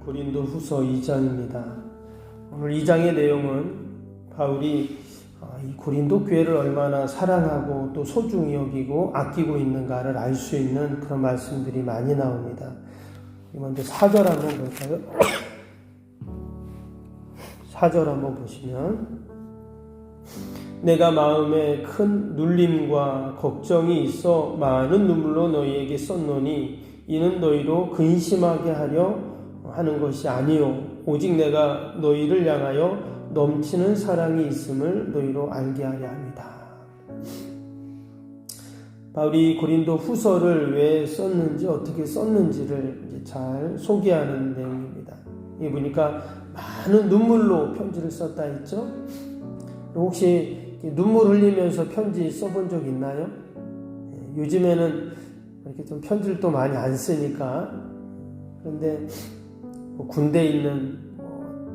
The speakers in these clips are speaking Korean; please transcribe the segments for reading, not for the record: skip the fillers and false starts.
고린도후서 2장입니다. 오늘 2장의 내용은 바울이 이 고린도 교회를 얼마나 사랑하고 또 소중히 여기고 아끼고 있는가를 알 수 있는 그런 말씀들이 많이 나옵니다. 먼저 4절 한번 볼까요? 4절 한번 보시면, 내가 마음에 큰 눌림과 걱정이 있어 많은 눈물로 너희에게 썼노니 이는 너희로 근심하게 하려 하는 것이 아니요 오직 내가 너희를 향하여 넘치는 사랑이 있음을 너희로 알게 하려 합니다. 바울이 고린도 후서를 왜 썼는지 어떻게 썼는지를 이제 잘 소개하는 내용입니다. 여기 보니까 많은 눈물로 편지를 썼다 했죠. 혹시 눈물 흘리면서 편지 써본 적 있나요? 요즘에는 이렇게 좀 편지를 또 많이 안 쓰니까. 그런데 군대에 있는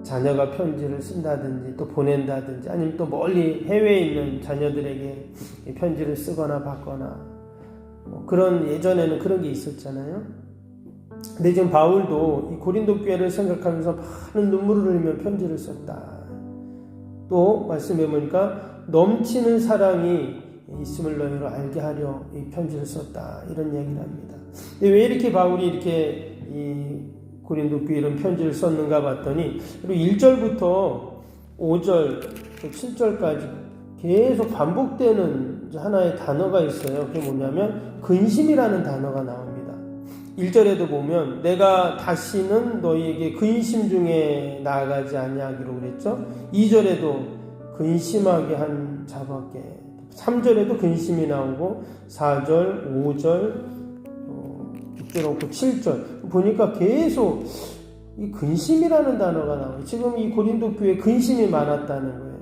자녀가 편지를 쓴다든지 또 보낸다든지 아니면 또 멀리 해외에 있는 자녀들에게 편지를 쓰거나 받거나 그런 예전에는 그런 게 있었잖아요. 근데 지금 바울도 이 고린도 교회를 생각하면서 많은 눈물을 흘리며 편지를 썼다. 또 말씀해 보니까 넘치는 사랑이 있음을 너희로 알게 하려 이 편지를 썼다. 이런 얘기를 합니다. 근데 왜 이렇게 바울이 이렇게 이 고린도 교회에 이런 편지를 썼는가 봤더니, 그리고 1절부터 5절, 7절까지 계속 반복되는 하나의 단어가 있어요. 그게 뭐냐면 근심이라는 단어가 나옵니다. 1절에도 보면 내가 다시는 너희에게 근심 중에 나아가지 아니하기로 그랬죠. 2절에도 근심하게 한 자밖에, 3절에도 근심이 나오고 4절, 5절, 6절, 7절 보니까 계속 이 근심이라는 단어가 나와요. 지금 이 고린도 교회에 근심이 많았다는 거예요.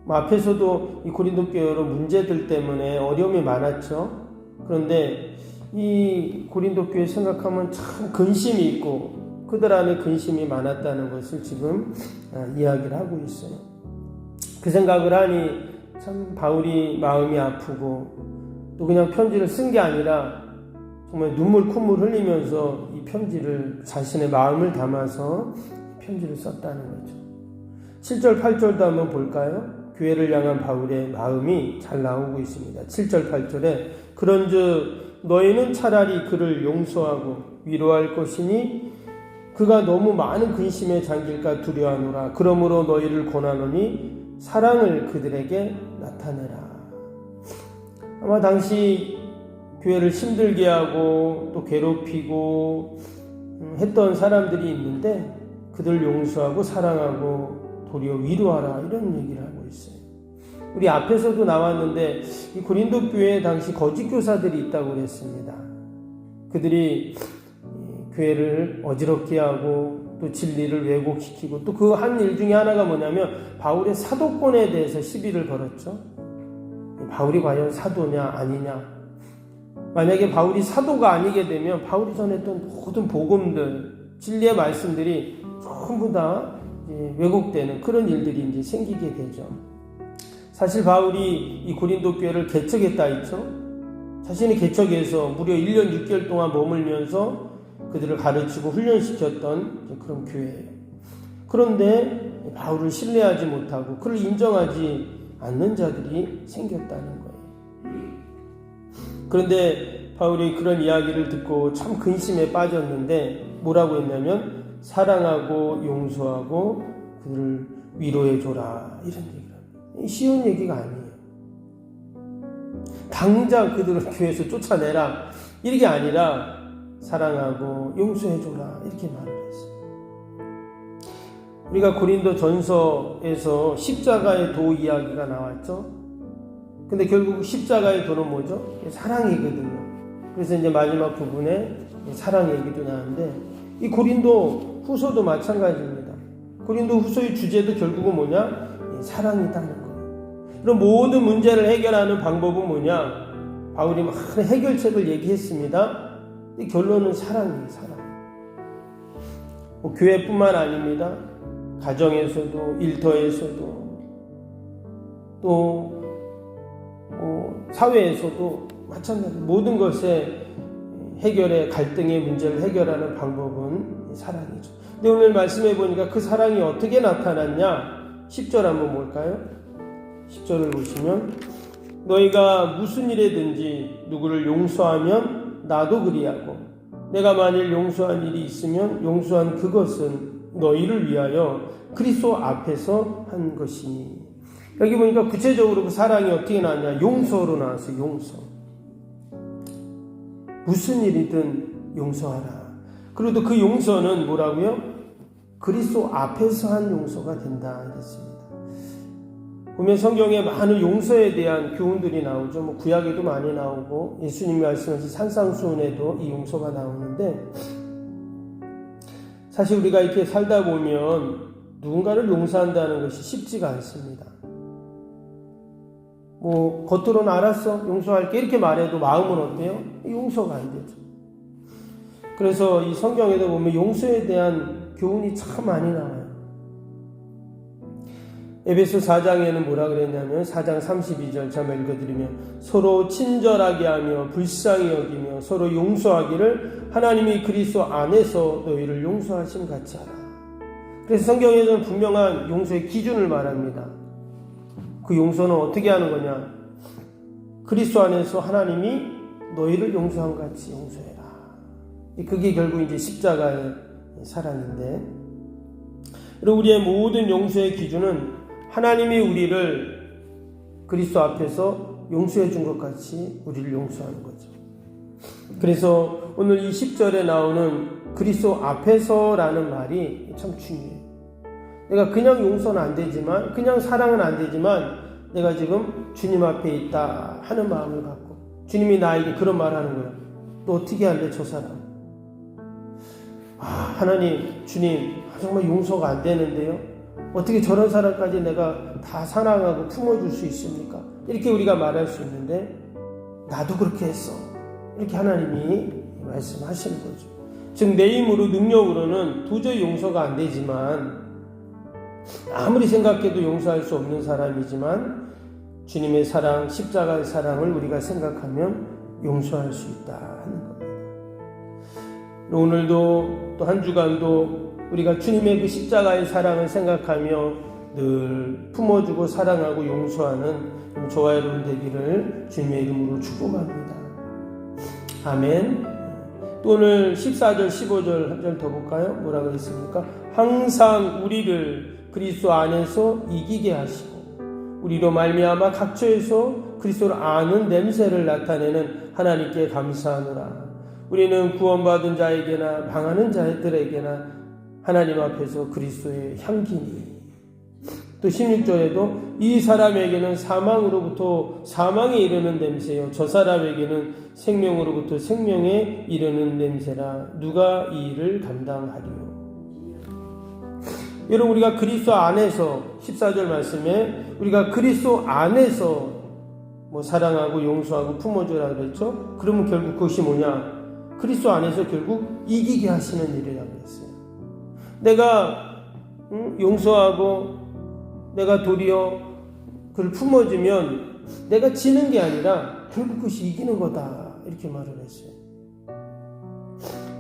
앞에서도 이 고린도 교회 여러 문제들 때문에 어려움이 많았죠. 그런데 이 고린도 교회 생각하면 참 근심이 있고 그들 안에 근심이 많았다는 것을 지금 이야기를 하고 있어요. 그 생각을 하니 참 바울이 마음이 아프고 또 그냥 편지를 쓴 게 아니라 정말 눈물 콧물 흘리면서 이 편지를 자신의 마음을 담아서 편지를 썼다는 거죠. 7절 8절도 한번 볼까요? 교회를 향한 바울의 마음이 잘 나오고 있습니다. 7절 8절에 그런즉 너희는 차라리 그를 용서하고 위로할 것이니 그가 너무 많은 근심에 잠길까 두려워하노라. 그러므로 너희를 권하노니 사랑을 그들에게 나타내라. 아마 당시 교회를 힘들게 하고 또 괴롭히고 했던 사람들이 있는데 그들 용서하고 사랑하고 도리어 위로하라 이런 얘기를 하고 있어요. 우리 앞에서도 나왔는데 이 고린도 교회에 당시 거짓 교사들이 있다고 그랬습니다. 그들이 교회를 어지럽게 하고 또 진리를 왜곡시키고 또 그 한 일 중에 하나가 뭐냐면 바울의 사도권에 대해서 시비를 걸었죠. 바울이 과연 사도냐 아니냐. 만약에 바울이 사도가 아니게 되면 바울이 전했던 모든 복음들, 진리의 말씀들이 전부 다 왜곡되는 그런 일들이 이제 생기게 되죠. 사실 바울이 이 고린도 교회를 개척했다 했죠. 자신이 개척해서 무려 1년 6개월 동안 머물면서 그들을 가르치고 훈련시켰던 그런 교회예요. 그런데 바울을 신뢰하지 못하고 그를 인정하지 않는 자들이 생겼다는 거예요. 그런데 바울이 그런 이야기를 듣고 참 근심에 빠졌는데 뭐라고 했냐면 사랑하고 용서하고 그들을 위로해줘라 이런 얘기를 합니다. 쉬운 얘기가 아니에요. 당장 그들을 교회에서 쫓아내라 이게 아니라 사랑하고 용서해줘라 이렇게 말을 했어요. 우리가 고린도 전서에서 십자가의 도 이야기가 나왔죠. 근데 결국 십자가의 도는 뭐죠? 사랑이거든요. 그래서 이제 마지막 부분에 사랑 얘기도 나오는데 이 고린도 후서도 마찬가지입니다. 고린도 후서의 주제도 결국은 뭐냐? 사랑이다는 거예요. 그럼 모든 문제를 해결하는 방법은 뭐냐? 바울이 많은 해결책을 얘기했습니다. 근데 결론은 사랑이에요. 사랑. 교회뿐만 아닙니다. 가정에서도 일터에서도 또 사회에서도 마찬가지로 모든 것에 갈등의 문제를 해결하는 방법은 사랑이죠. 근데 오늘 말씀해 보니까 그 사랑이 어떻게 나타났냐? 10절 한번 볼까요? 10절을 보시면 너희가 무슨 일에든지 누구를 용서하면 나도 그리하고 내가 만일 용서한 일이 있으면 용서한 그것은 너희를 위하여 그리스도 앞에서 한 것이니. 여기 보니까 구체적으로 그 사랑이 어떻게 나왔냐? 용서로 나왔어요. 용서. 무슨 일이든 용서하라. 그리고 또 그 용서는 뭐라고요? 그리스도 앞에서 한 용서가 된다 이랬습니다. 보면 성경에 많은 용서에 대한 교훈들이 나오죠. 뭐 구약에도 많이 나오고 예수님이 말씀하신 산상수훈에도 이 용서가 나오는데, 사실 우리가 이렇게 살다 보면 누군가를 용서한다는 것이 쉽지가 않습니다. 뭐 겉으로는 알았어, 용서할게 이렇게 말해도 마음은 어때요? 용서가 안 되죠. 그래서 이 성경에도 보면 용서에 대한 교훈이 참 많이 나와요. 에베소 4장에는 뭐라 그랬냐면 4장 32절 제가 읽어드리면 서로 친절하게 하며 불쌍히 여기며 서로 용서하기를 하나님이 그리스도 안에서 너희를 용서하심 같이 하라. 그래서 성경에서는 분명한 용서의 기준을 말합니다. 그 용서는 어떻게 하는 거냐? 그리스도 안에서 하나님이 너희를 용서한 같이 용서해라. 그게 결국 이제 십자가의 사랑인데, 그리고 우리의 모든 용서의 기준은 하나님이 우리를 그리스도 앞에서 용서해 준 것 같이 우리를 용서하는 거죠. 그래서 오늘 이 10절에 나오는 그리스도 앞에서라는 말이 참 중요해요. 내가 그냥 용서는 안 되지만, 그냥 사랑은 안 되지만 내가 지금 주님 앞에 있다 하는 마음을 갖고 주님이 나에게 그런 말 하는 거예요. 너 어떻게 할래 저 사람? 하나님, 주님, 정말 용서가 안 되는데요. 어떻게 저런 사람까지 내가 다 사랑하고 품어줄 수 있습니까? 이렇게 우리가 말할 수 있는데, 나도 그렇게 했어. 이렇게 하나님이 말씀하시는 거죠. 즉 내 힘으로 능력으로는 도저히 용서가 안 되지만, 아무리 생각해도 용서할 수 없는 사람이지만 주님의 사랑, 십자가의 사랑을 우리가 생각하면 용서할 수 있다 하는 겁니다. 오늘도 또 한 주간도 우리가 주님의 그 십자가의 사랑을 생각하며 늘 품어주고 사랑하고 용서하는 저와 여러분 되기를 주님의 이름으로 축복합니다. 아멘. 또 오늘 14절 15절 한 절 더 볼까요? 뭐라 그랬습니까? 항상 우리를 그리스도 안에서 이기게 하시고 우리로 말미암아 각처에서 그리스도를 아는 냄새를 나타내는 하나님께 감사하노라. 우리는 구원받은 자에게나 망하는 자들에게나 하나님 앞에서 그리스도의 향기니. 또 16절에도 이 사람에게는 사망으로부터 사망에 이르는 냄새요 저 사람에게는 생명으로부터 생명에 이르는 냄새라. 누가 이 일을 감당하리요? 여러분, 우리가 그리스도 안에서 14절 말씀에 우리가 그리스도 안에서 뭐 사랑하고 용서하고 품어주라 그랬죠? 그러면 결국 그것이 뭐냐? 그리스도 안에서 결국 이기게 하시는 일이라고 했어요. 내가 용서하고 내가 도리어 그를 품어주면 내가 지는 게 아니라 결국 그것이 이기는 거다 이렇게 말을 했어요.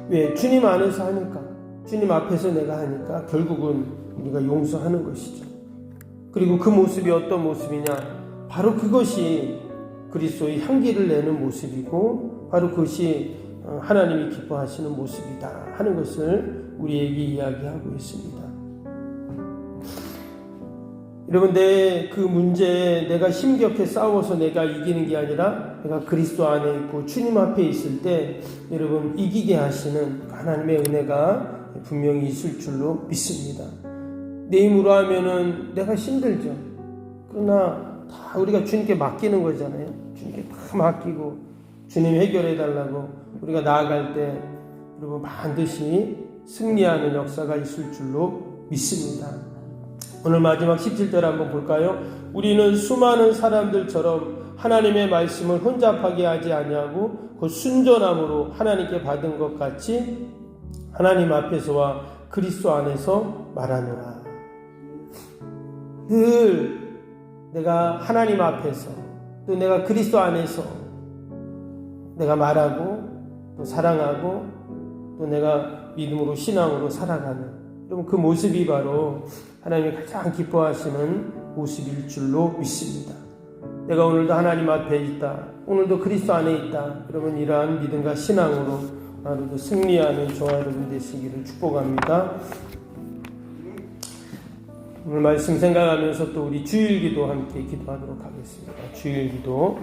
왜? 주님 안에서 하니까, 주님 앞에서 내가 하니까 결국은 우리가 용서하는 것이죠. 그리고 그 모습이 어떤 모습이냐? 바로 그것이 그리스도의 향기를 내는 모습이고 바로 그것이 하나님이 기뻐하시는 모습이다 하는 것을 우리에게 이야기하고 있습니다. 여러분, 내 그 문제에 내가 힘겹게 싸워서 내가 이기는 게 아니라 내가 그리스도 안에 있고 주님 앞에 있을 때 여러분 이기게 하시는 하나님의 은혜가 분명히 있을 줄로 믿습니다. 내 힘으로 하면은 내가 힘들죠. 그러나 다 우리가 주님께 맡기는 거잖아요. 주님께 다 맡기고 주님 해결해 달라고 우리가 나아갈 때 여러분 반드시 승리하는 역사가 있을 줄로 믿습니다. 오늘 마지막 17절 한번 볼까요? 우리는 수많은 사람들처럼 하나님의 말씀을 혼잡하게 하지 아니하고 그 순전함으로 하나님께 받은 것 같이 하나님 앞에서와 그리스도 안에서 말하노라. 늘 내가 하나님 앞에서 또 내가 그리스도 안에서 내가 말하고 또 사랑하고 또 내가 믿음으로 신앙으로 살아가는 여러분 그 모습이 바로 하나님이 가장 기뻐하시는 모습일 줄로 믿습니다. 내가 오늘도 하나님 앞에 있다. 오늘도 그리스도 안에 있다. 여러분 이러한 믿음과 신앙으로 하루도 승리하는 저와 여러분 되시기를 축복합니다. 오늘 말씀 생각하면서 또 우리 주일기도 함께 기도하도록 하겠습니다. 주일기도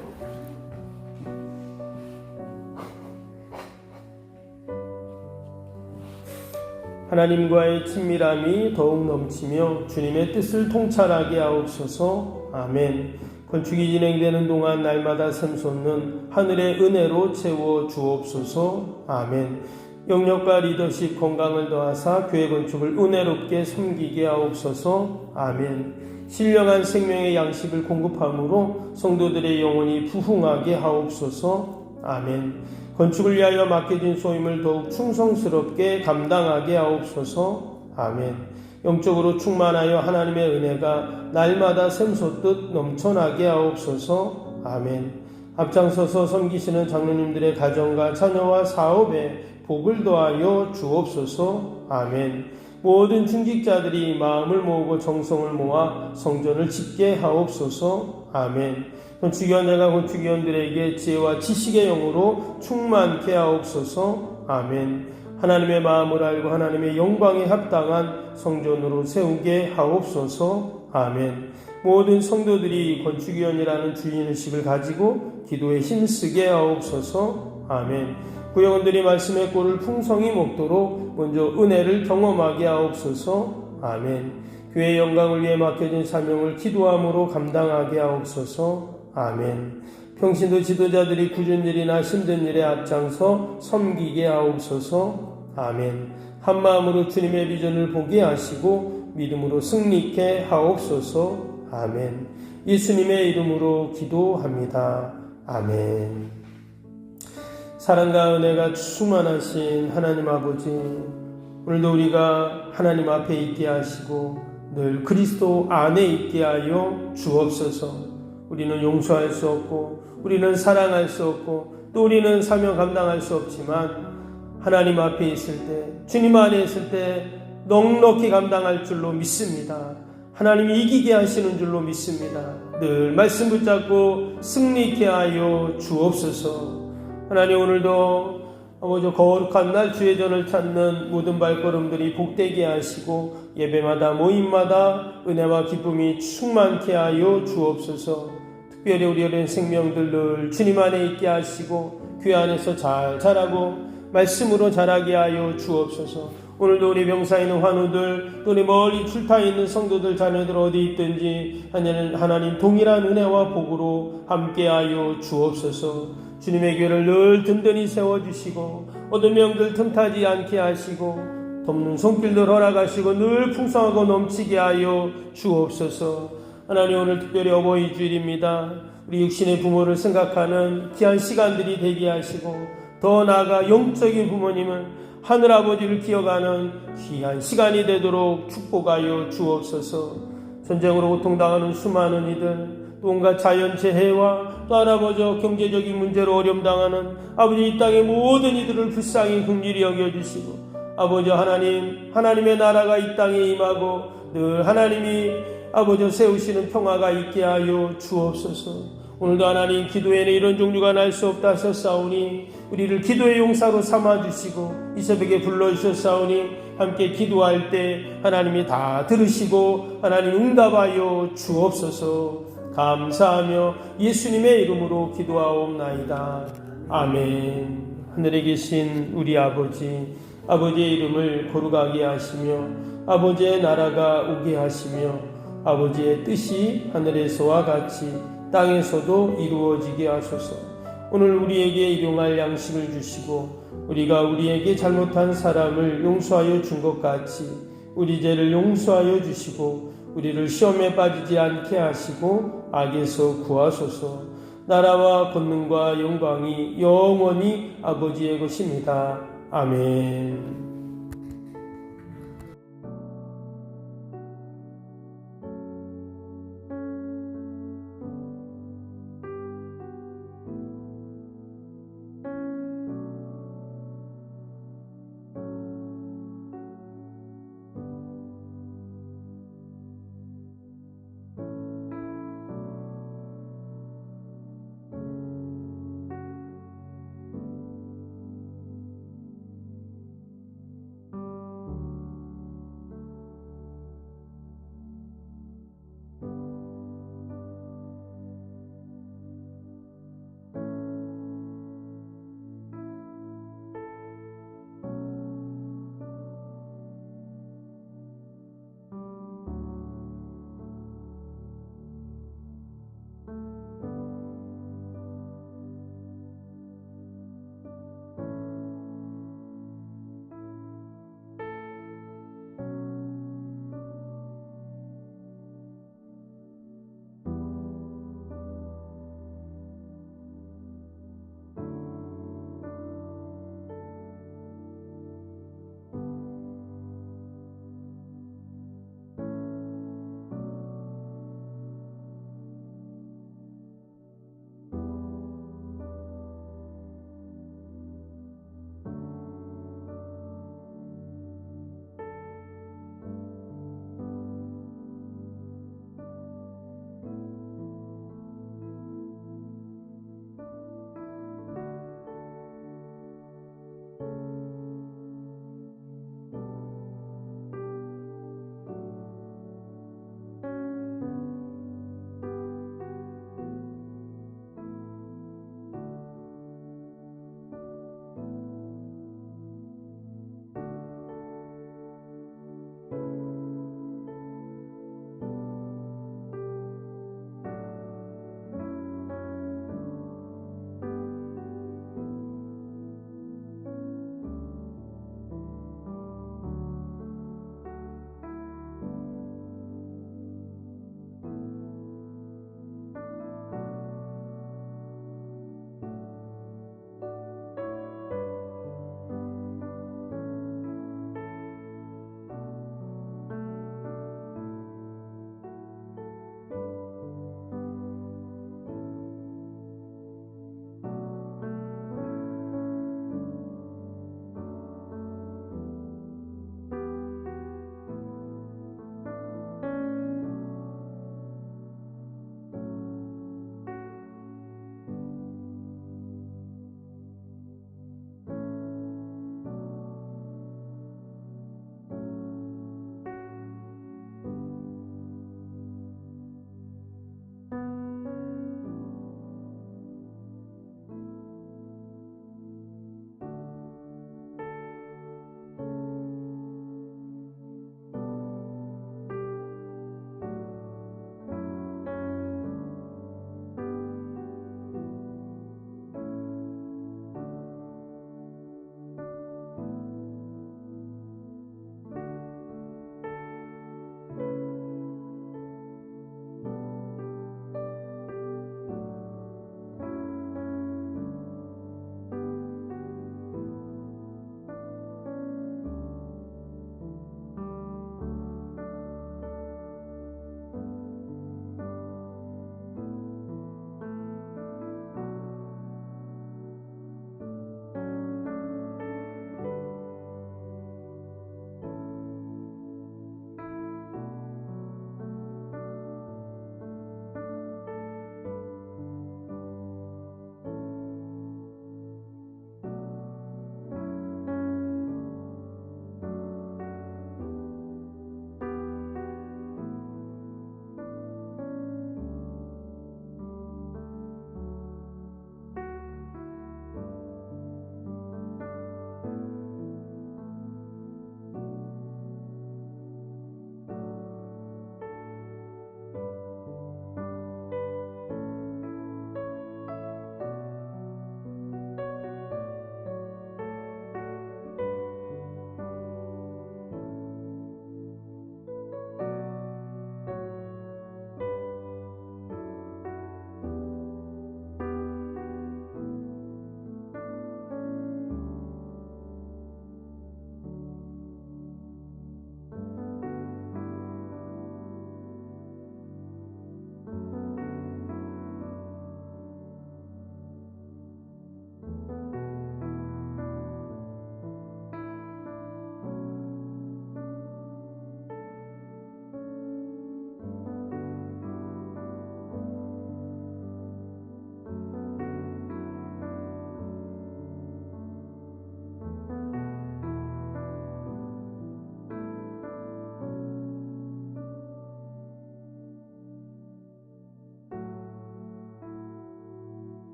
하나님과의 친밀함이 더욱 넘치며 주님의 뜻을 통찰하게 하옵소서. 아멘. 건축이 진행되는 동안 날마다 샘솟는 하늘의 은혜로 채워 주옵소서. 아멘. 영역과 리더십 건강을 더하사 교회 건축을 은혜롭게 섬기게 하옵소서. 아멘. 신령한 생명의 양식을 공급함으로 성도들의 영혼이 부흥하게 하옵소서. 아멘. 건축을 위하여 맡겨진 소임을 더욱 충성스럽게 감당하게 하옵소서. 아멘. 영적으로 충만하여 하나님의 은혜가 날마다 샘솟듯 넘쳐나게 하옵소서. 아멘. 앞장서서 섬기시는 장로님들의 가정과 자녀와 사업에 복을 더하여 주옵소서. 아멘. 모든 중직자들이 마음을 모으고 정성을 모아 성전을 짓게 하옵소서. 아멘. 건축위원회가 건축위원들에게 지혜와 지식의 영으로 충만케 하옵소서. 아멘. 하나님의 마음을 알고 하나님의 영광에 합당한 성전으로 세우게 하옵소서. 아멘. 모든 성도들이 건축위원이라는 주인의식을 가지고 기도에 힘쓰게 하옵소서. 아멘. 구역원들이 말씀의 꼴을 풍성히 먹도록 먼저 은혜를 경험하게 하옵소서. 아멘. 교회의 영광을 위해 맡겨진 사명을 기도함으로 감당하게 하옵소서. 아멘. 평신도 지도자들이 굳은 일이나 힘든 일에 앞장서 섬기게 하옵소서. 아멘. 한마음으로 주님의 비전을 보게 하시고 믿음으로 승리케 하옵소서. 아멘. 예수님의 이름으로 기도합니다. 아멘. 사랑과 은혜가 충만하신 하나님 아버지, 오늘도 우리가 하나님 앞에 있게 하시고 늘 그리스도 안에 있게 하여 주옵소서. 우리는 용서할 수 없고 우리는 사랑할 수 없고 또 우리는 사명 감당할 수 없지만 하나님 앞에 있을 때, 주님 안에 있을 때 넉넉히 감당할 줄로 믿습니다. 하나님이 이기게 하시는 줄로 믿습니다. 늘 말씀 붙잡고 승리케 하여 주옵소서. 하나님 오늘도 아버지 거룩한 날 주의 전을 찾는 모든 발걸음들이 복되게 하시고 예배마다 모임마다 은혜와 기쁨이 충만케 하여 주옵소서. 특별히 우리 어린 생명들 늘 주님 안에 있게 하시고 교회 안에서 잘 자라고 말씀으로 자라게 하여 주옵소서. 오늘도 우리 병사에 있는 환우들 또 우리 멀리 출타에 있는 성도들 자녀들 어디 있든지 하나님 동일한 은혜와 복으로 함께하여 주옵소서. 주님의 교회를 늘 든든히 세워주시고 어떤 명들 틈타지 않게 하시고 돕는 손길들 허락하시고 늘 풍성하고 넘치게 하여 주옵소서. 하나님 오늘 특별히 어버이 주일입니다. 우리 육신의 부모를 생각하는 귀한 시간들이 되게 하시고 더 나아가 영적인 부모님은 하늘아버지를 기억하는 귀한 시간이 되도록 축복하여 주옵소서. 전쟁으로 고통당하는 수많은 이들 또 온갖 자연재해와 또 할아버지 경제적인 문제로 어려움당하는 아버지 이 땅의 모든 이들을 불쌍히 긍휼히 여겨주시고 아버지 하나님의 나라가 이 땅에 임하고 늘 하나님이 아버지 세우시는 평화가 있게 하여 주옵소서. 오늘도 하나님 기도에는 이런 종류가 날 수 없다 하셨사오니 우리를 기도의 용사로 삼아주시고 이 새벽에 불러주셨사오니 함께 기도할 때 하나님이 다 들으시고 하나님 응답하여 주옵소서. 감사하며 예수님의 이름으로 기도하옵나이다. 아멘. 하늘에 계신 우리 아버지의 이름을 거룩하게 하시며 아버지의 나라가 오게 하시며 아버지의 뜻이 하늘에서와 같이 땅에서도 이루어지게 하소서. 오늘 우리에게 일용할 양식을 주시고 우리가 우리에게 잘못한 사람을 용서하여 준 것 같이 우리 죄를 용서하여 주시고 우리를 시험에 빠지지 않게 하시고 악에서 구하소서. 나라와 권능과 영광이 영원히 아버지의 것입니다. 아멘.